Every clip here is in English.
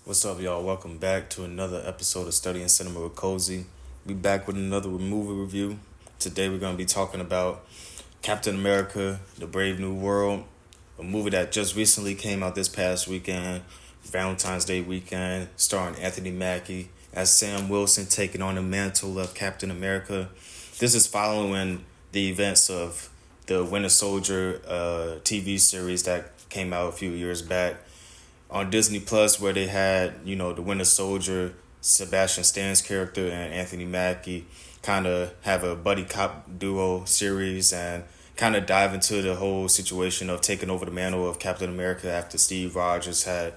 What's up, y'all? Welcome back to another episode of Studying Cinema with Cozy. We back with another movie review. Today we're going to be talking about Captain America, The Brave New World, a movie that just recently came out this past weekend, Valentine's Day weekend, starring Anthony Mackie as Sam Wilson taking on the mantle of Captain America. This is following the events of the Winter Soldier TV series that came out a few years back on Disney Plus, where they had, the Winter Soldier, Sebastian Stan's character, and Anthony Mackie kind of have a buddy cop duo series and kind of dive into the whole situation of taking over the mantle of Captain America after Steve Rogers had,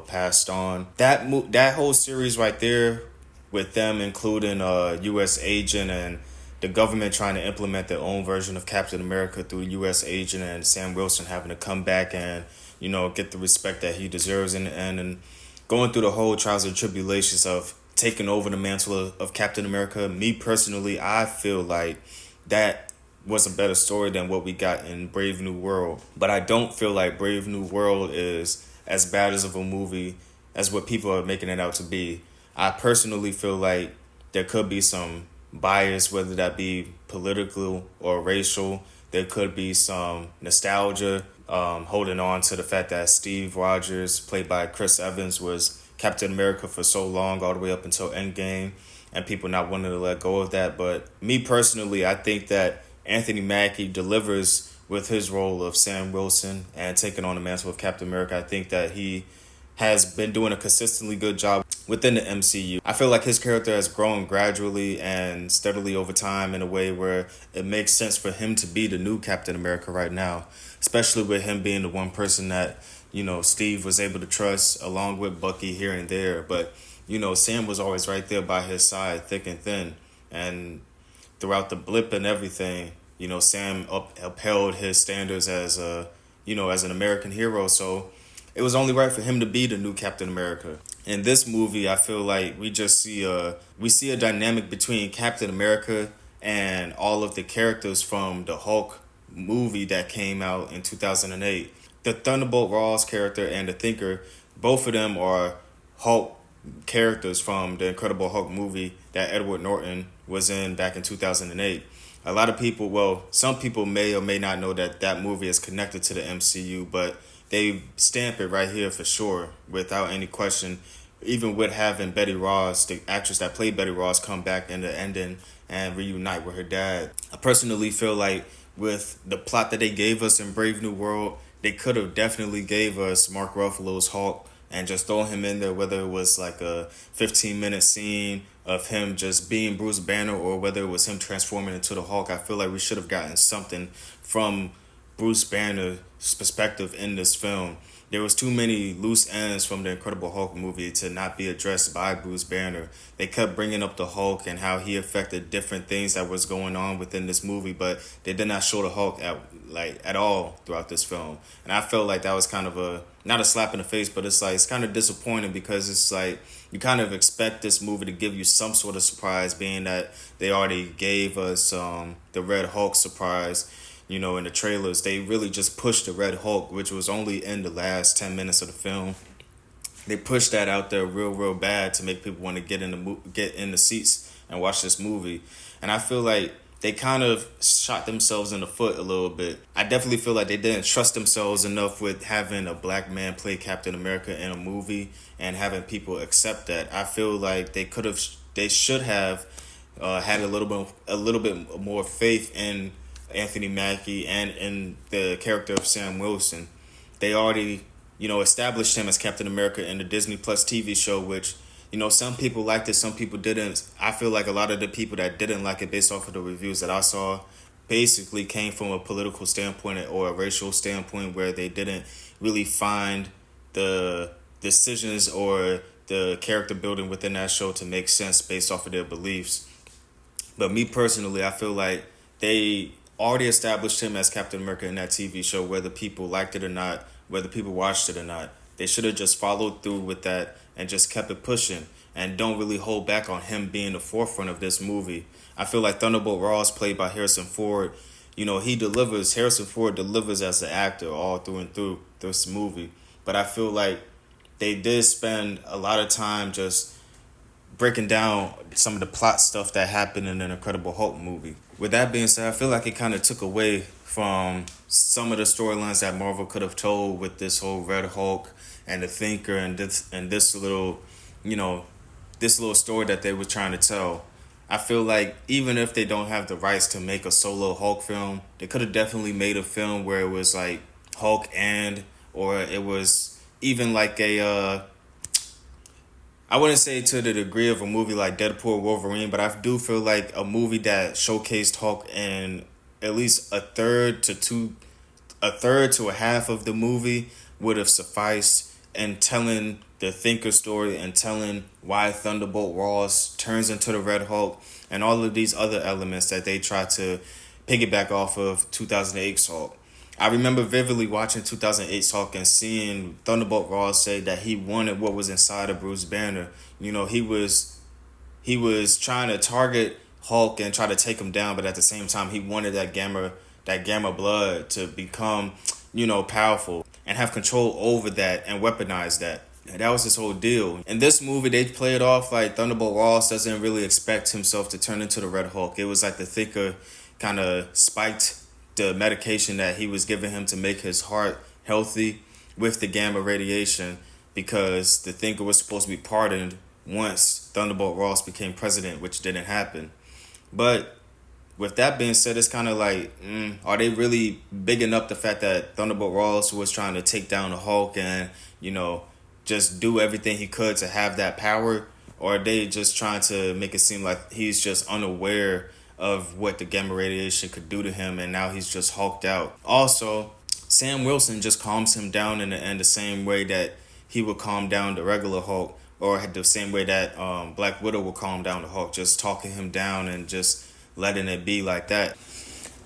passed on. That whole series right there, with them including a U.S. agent and the government trying to implement their own version of Captain America through U.S. agent and Sam Wilson having to come back and get the respect that he deserves in the end, and going through the whole trials and tribulations of taking over the mantle of Captain America. Me personally, I feel like that was a better story than what we got in Brave New World. But I don't feel like Brave New World is as bad as of a movie as what people are making it out to be. I personally feel like there could be some bias, whether that be political or racial. There could be some nostalgia, holding on to the fact that Steve Rogers, played by Chris Evans, was Captain America for so long, all the way up until Endgame, and people not wanting to let go of that. But me personally, I think that Anthony Mackie delivers with his role of Sam Wilson and taking on the mantle of Captain America. I think that he has been doing a consistently good job within the MCU. I feel like his character has grown gradually and steadily over time in a way where it makes sense for him to be the new Captain America right now, especially with him being the one person that, Steve was able to trust along with Bucky here and there. But, Sam was always right there by his side, thick and thin. And throughout the blip and everything, Sam upheld his standards as as an American hero. So it was only right for him to be the new Captain America. In this movie, I feel like we see a dynamic between Captain America and all of the characters from the Hulk movie that came out in 2008. The Thunderbolt Ross character and the Thinker, both of them are Hulk characters from the Incredible Hulk movie that Edward Norton was in back in 2008. A lot of people, some people may or may not know that that movie is connected to the MCU, but they stamp it right here for sure, without any question. Even with having Betty Ross, the actress that played Betty Ross, come back in the ending and reunite with her dad. I personally feel like with the plot that they gave us in Brave New World, they could have definitely gave us Mark Ruffalo's Hulk and just throw him in there, whether it was like a 15-minute scene of him just being Bruce Banner or whether it was him transforming into the Hulk. I feel like we should have gotten something from Bruce Banner's perspective in this film. There was too many loose ends from the Incredible Hulk movie to not be addressed by Bruce Banner. They kept bringing up the Hulk and how he affected different things that was going on within this movie, but they did not show the Hulk at all throughout this film. And I felt like that was kind of not a slap in the face, but it's kind of disappointing, because it's like you kind of expect this movie to give you some sort of surprise, being that they already gave us the Red Hulk surprise. In the trailers. They really just pushed the Red Hulk, which was only in the last 10 minutes of the film. They pushed that out there real bad to make people want to get in the seats and watch this movie. And I feel like they kind of shot themselves in the foot a little bit. I definitely feel like they didn't trust themselves enough with having a black man play Captain America in a movie and having people accept that. I feel like they should have had a little bit more faith in Anthony Mackie and in the character of Sam Wilson. They already, established him as Captain America in the Disney Plus TV show, which, some people liked it, some people didn't. I feel like a lot of the people that didn't like it, based off of the reviews that I saw, basically came from a political standpoint or a racial standpoint, where they didn't really find the decisions or the character building within that show to make sense based off of their beliefs. But me personally, I feel like they already established him as Captain America in that TV show, whether people liked it or not, whether people watched it or not. They should have just followed through with that and just kept it pushing and don't really hold back on him being the forefront of this movie. I feel like Thunderbolt Ross, played by Harrison Ford, Harrison Ford delivers as an actor all through and through this movie. But I feel like they did spend a lot of time just breaking down some of the plot stuff that happened in an Incredible Hulk movie. With that being said, I feel like it kind of took away from some of the storylines that Marvel could have told with this whole Red Hulk and the Thinker and this little, you know, this little story that they were trying to tell. I feel like even if they don't have the rights to make a solo Hulk film, they could have definitely made a film where it was like Hulk or it was even like I wouldn't say to the degree of a movie like Deadpool, Wolverine, but I do feel like a movie that showcased Hulk in at least a third to a half of the movie would have sufficed in telling the Thinker story and telling why Thunderbolt Ross turns into the Red Hulk and all of these other elements that they try to piggyback off of 2008's Hulk. I remember vividly watching 2008's Hulk and seeing Thunderbolt Ross say that he wanted what was inside of Bruce Banner. You know, he was trying to target Hulk and try to take him down, but at the same time he wanted that gamma blood to become, powerful and have control over that and weaponize that. And that was his whole deal. In this movie, they play it off like Thunderbolt Ross doesn't really expect himself to turn into the Red Hulk. It was like the Thinker kind of spiked the medication that he was giving him to make his heart healthy with the gamma radiation because the Thinker was supposed to be pardoned once Thunderbolt Ross became president, which didn't happen. But with that being said, it's kind of like, are they really bigging up the fact that Thunderbolt Ross was trying to take down the Hulk and, just do everything he could to have that power? Or are they just trying to make it seem like he's just unaware of what the gamma radiation could do to him and now he's just hulked out? Also, Sam Wilson just calms him down in the end the same way that he would calm down the regular Hulk, or the same way that Black Widow would calm down the Hulk, just talking him down and just letting it be like that.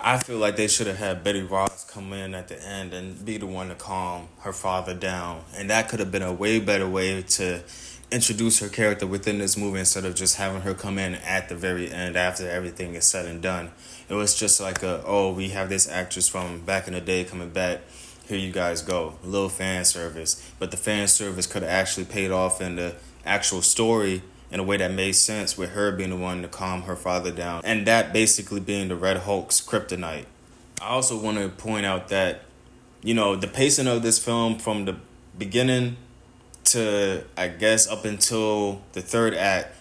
I feel like they should have had Betty Ross come in at the end and be the one to calm her father down. And that could have been a way better way to introduce her character within this movie instead of just having her come in at the very end after everything is said and done. It was just like we have this actress from back in the day coming back. Here you guys go. A little fan service. But the fan service could have actually paid off in the actual story in a way that made sense, with her being the one to calm her father down, and that basically being the Red Hulk's kryptonite. I also want to point out that, the pacing of this film from the beginning to, I guess, up until the third act,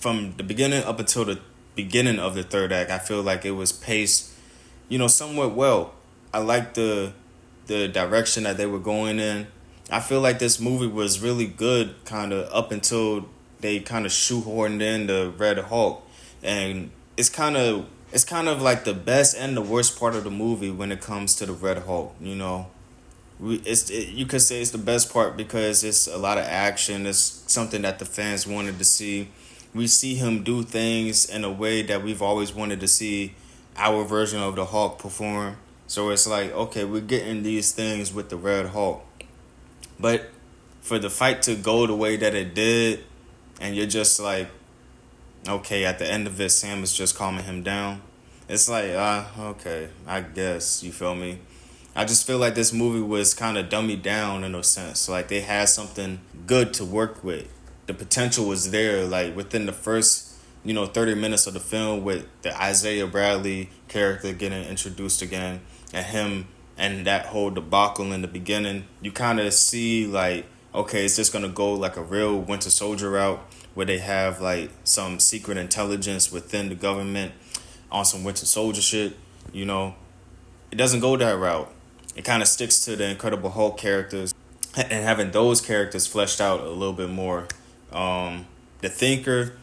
from the beginning up until the beginning of the third act, I feel like it was paced, somewhat well. I like the direction that they were going in. I feel like this movie was really good kind of up until they kind of shoehorned in the Red Hulk, and it's kind of like the best and the worst part of the movie when it comes to the Red Hulk. You could say it's the best part because it's a lot of action. It's something that the fans wanted to see. We see him do things in a way that we've always wanted to see our version of the Hulk perform. So it's like, okay, we're getting these things with the Red Hulk, but for the fight to go the way that it did, and you're just like, okay, at the end of it, Sam is just calming him down. It's like, okay, I guess, you feel me? I just feel like this movie was kind of dummied down in a sense. Like, they had something good to work with. The potential was there, like, within the first, 30 minutes of the film, with the Isaiah Bradley character getting introduced again, and him and that whole debacle in the beginning. You kind of see, like, okay, it's just going to go like a real Winter Soldier route where they have like some secret intelligence within the government on some Winter Soldier shit. It doesn't go that route. It kind of sticks to the Incredible Hulk characters and having those characters fleshed out a little bit more. The Thinker,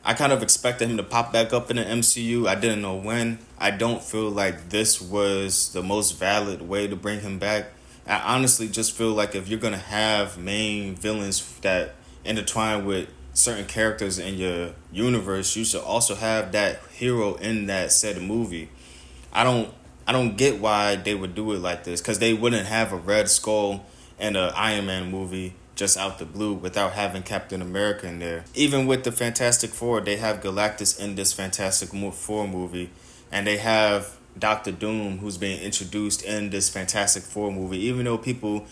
I kind of expected him to pop back up in the MCU. I didn't know when. I don't feel like this was the most valid way to bring him back. I honestly just feel like if you're going to have main villains that intertwine with certain characters in your universe, you should also have that hero in that said movie. I don't get why they would do it like this, because they wouldn't have a Red Skull and an Iron Man movie just out the blue without having Captain America in there. Even with the Fantastic Four, they have Galactus in this Fantastic Four movie, and they have Doctor Doom, who's being introduced in this Fantastic Four movie. Even though people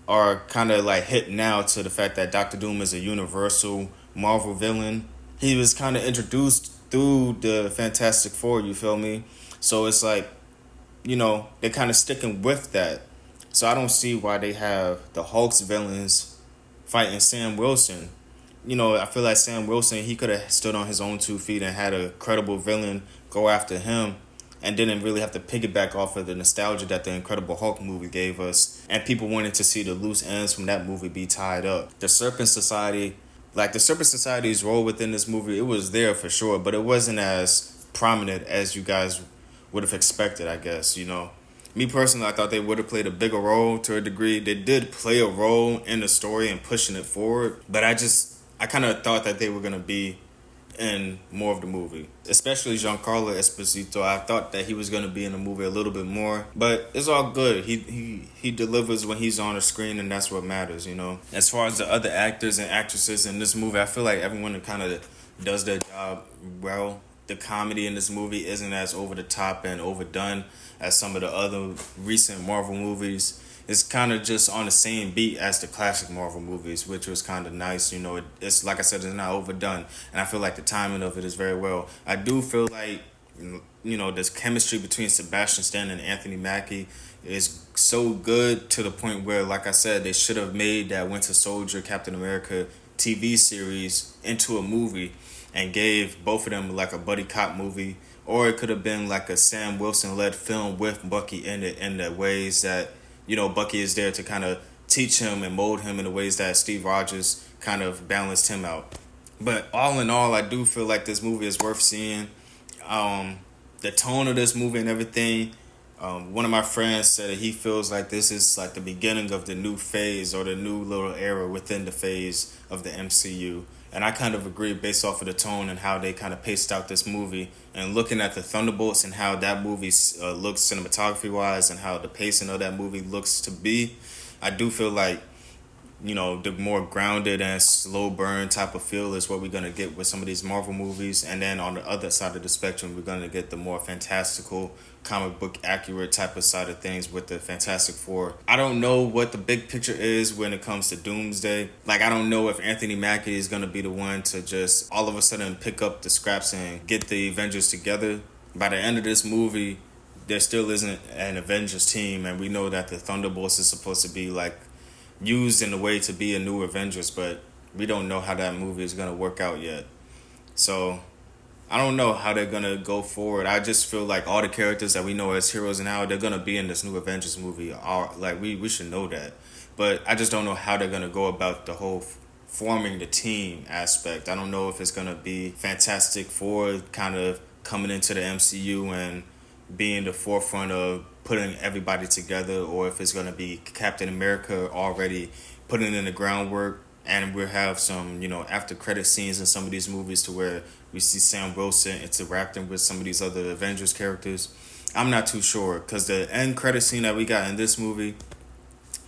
are kind of like hit now to the fact that Doctor Doom is a universal Marvel villain. He was kind of introduced through the Fantastic Four, you feel me? So it's like, they're kind of sticking with that. So I don't see why they have the Hulk's villains fighting Sam Wilson. I feel like Sam Wilson, he could have stood on his own 2 feet and had a credible villain go after him and didn't really have to piggyback off of the nostalgia that the Incredible Hulk movie gave us. And people wanted to see the loose ends from that movie be tied up. The Serpent Society's role within this movie, it was there for sure, but it wasn't as prominent as you guys would have expected, I guess, Me personally, I thought they would have played a bigger role to a degree. They did play a role in the story and pushing it forward, but I kind of thought that they were going to be in more of the movie, especially Giancarlo Esposito. I thought that he was going to be in the movie a little bit more, but it's all good. He delivers when he's on the screen, and that's what matters, As far as the other actors and actresses in this movie, I feel like everyone kind of does their job well. The comedy in this movie isn't as over the top and overdone as some of the other recent Marvel movies. It's kind of just on the same beat as the classic Marvel movies, which was kind of nice. It's like I said, it's not overdone. And I feel like the timing of it is very well. I do feel like, this chemistry between Sebastian Stan and Anthony Mackie is so good to the point where, like I said, they should have made that Winter Soldier, Captain America TV series into a movie and gave both of them like a buddy cop movie. Or it could have been like a Sam Wilson-led film with Bucky in it in the ways that, Bucky is there to kind of teach him and mold him in the ways that Steve Rogers kind of balanced him out. But all in all, I do feel like this movie is worth seeing. The tone of this movie and everything, one of my friends said that he feels like this is like the beginning of the new phase or the new little era within the phase of the MCU. And I kind of agree based off of the tone and how they kind of paced out this movie. And looking at the Thunderbolts and how that movie looks cinematography-wise and how the pacing of that movie looks to be, I do feel like, the more grounded and slow burn type of feel is what we're going to get with some of these Marvel movies. And then on the other side of the spectrum, we're going to get the more fantastical, comic book accurate type of side of things with the Fantastic Four. I don't know what the big picture is when it comes to Doomsday. Like, I don't know if Anthony Mackie is going to be the one to just all of a sudden pick up the scraps and get the Avengers together. By the end of this movie, there still isn't an Avengers team, and we know that the Thunderbolts is supposed to be like used in a way to be a new Avengers, but we don't know how that movie is going to work out yet. So I don't know how they're going to go forward. I just feel like all the characters that we know as heroes now, they're going to be in this new Avengers movie. We should know that. But I just don't know how they're going to go about the whole forming the team aspect. I don't know if it's going to be Fantastic Four kind of coming into the MCU and being the forefront of putting everybody together, or if it's going to be Captain America already putting in the groundwork, and we'll have some, after credit scenes in some of these movies to where we see Sam Wilson interacting with some of these other Avengers characters. I'm not too sure, because the end credit scene that we got in this movie,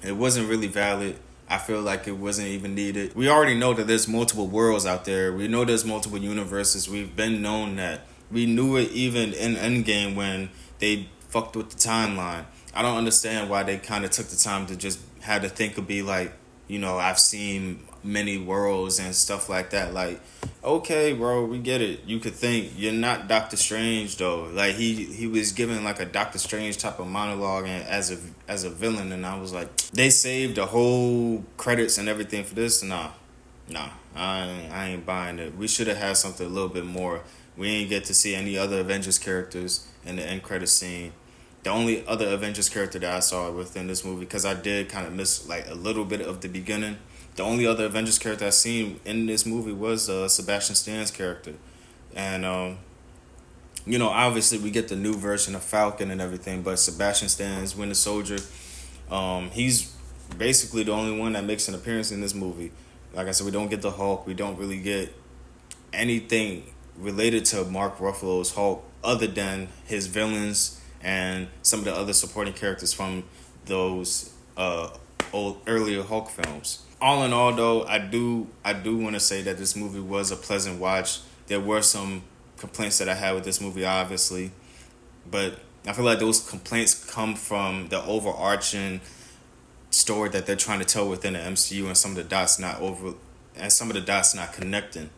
it wasn't really valid. I feel like it wasn't even needed. We already know that there's multiple worlds out there. We know there's multiple universes. We've been known that. We knew it even in Endgame when they fucked with the timeline. I don't understand why they kind of took the time to just have to think of be like, I've seen many worlds and stuff like that. Like, okay, bro, we get it. You could think you're not Doctor Strange though. Like he was given like a Doctor Strange type of monologue and as a villain, and I was like, they saved the whole credits and everything for this. Nah, I ain't buying it. We should have had something a little bit more. We ain't get to see any other Avengers characters in the end credit scene. The only other Avengers character that I saw within this movie, because I did kind of miss like a little bit of the beginning, the only other Avengers character I seen in this movie was Sebastian Stan's character. And, obviously we get the new version of Falcon and everything, but Sebastian Stan's Winter Soldier, he's basically the only one that makes an appearance in this movie. Like I said, we don't get the Hulk. We don't really get anything related to Mark Ruffalo's Hulk other than his villains and some of the other supporting characters from those earlier Hulk films. All in all, though, I do want to say that this movie was a pleasant watch. There were some complaints that I had with this movie, obviously, but I feel like those complaints come from the overarching story that they're trying to tell within the MCU, and some of the dots not connecting.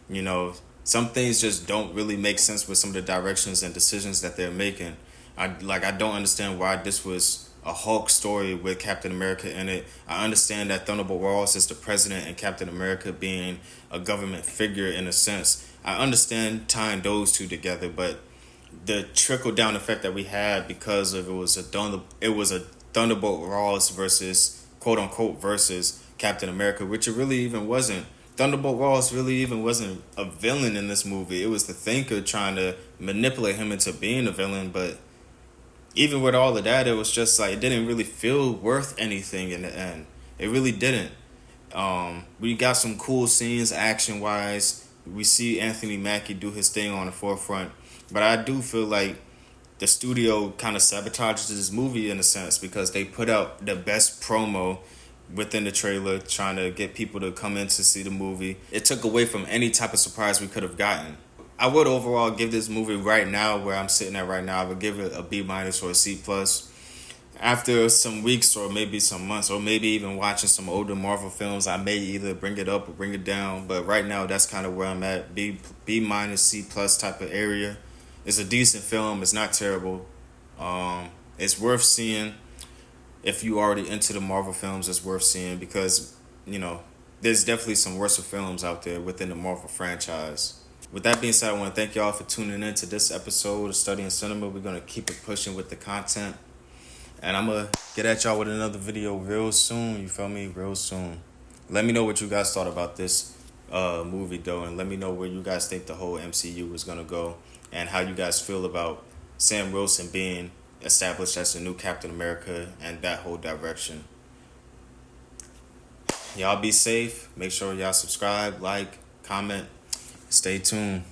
You know, some things just don't really make sense with some of the directions and decisions that they're making. I don't understand why this was a Hulk story with Captain America in it. I understand that Thunderbolt Ross is the president and Captain America being a government figure in a sense. I understand tying those two together, but the trickle down effect that we had because of it was a Thunderbolt Ross versus quote unquote versus Captain America, which it really even wasn't. Thunderbolt Ross really even wasn't a villain in this movie. It was the Thinker trying to manipulate him into being a villain, but even with all of that, it was just like it didn't really feel worth anything in the end. It really didn't. We got some cool scenes action wise. We see Anthony Mackie do his thing on the forefront, but I do feel like the studio kind of sabotages this movie in a sense because they put out the best promo within the trailer trying to get people to come in to see the movie. It took away from any type of surprise we could have gotten. I would overall give this movie right now, where I'm sitting at right now, I would give it a B- or a C+. After some weeks or maybe some months or maybe even watching some older Marvel films, I may either bring it up or bring it down. But right now, that's kind of where I'm at. B-, C+ type of area. It's a decent film. It's not terrible. It's worth seeing. If you already into the Marvel films, it's worth seeing because, you know, there's definitely some worse films out there within the Marvel franchise. With that being said, I want to thank y'all for tuning in to this episode of Studying Cinema. We're going to keep it pushing with the content. And I'm going to get at y'all with another video real soon. You feel me? Real soon. Let me know what you guys thought about this movie, though. And let me know where you guys think the whole MCU is going to go. And how you guys feel about Sam Wilson being established as the new Captain America and that whole direction. Y'all be safe. Make sure y'all subscribe, like, comment. Stay tuned.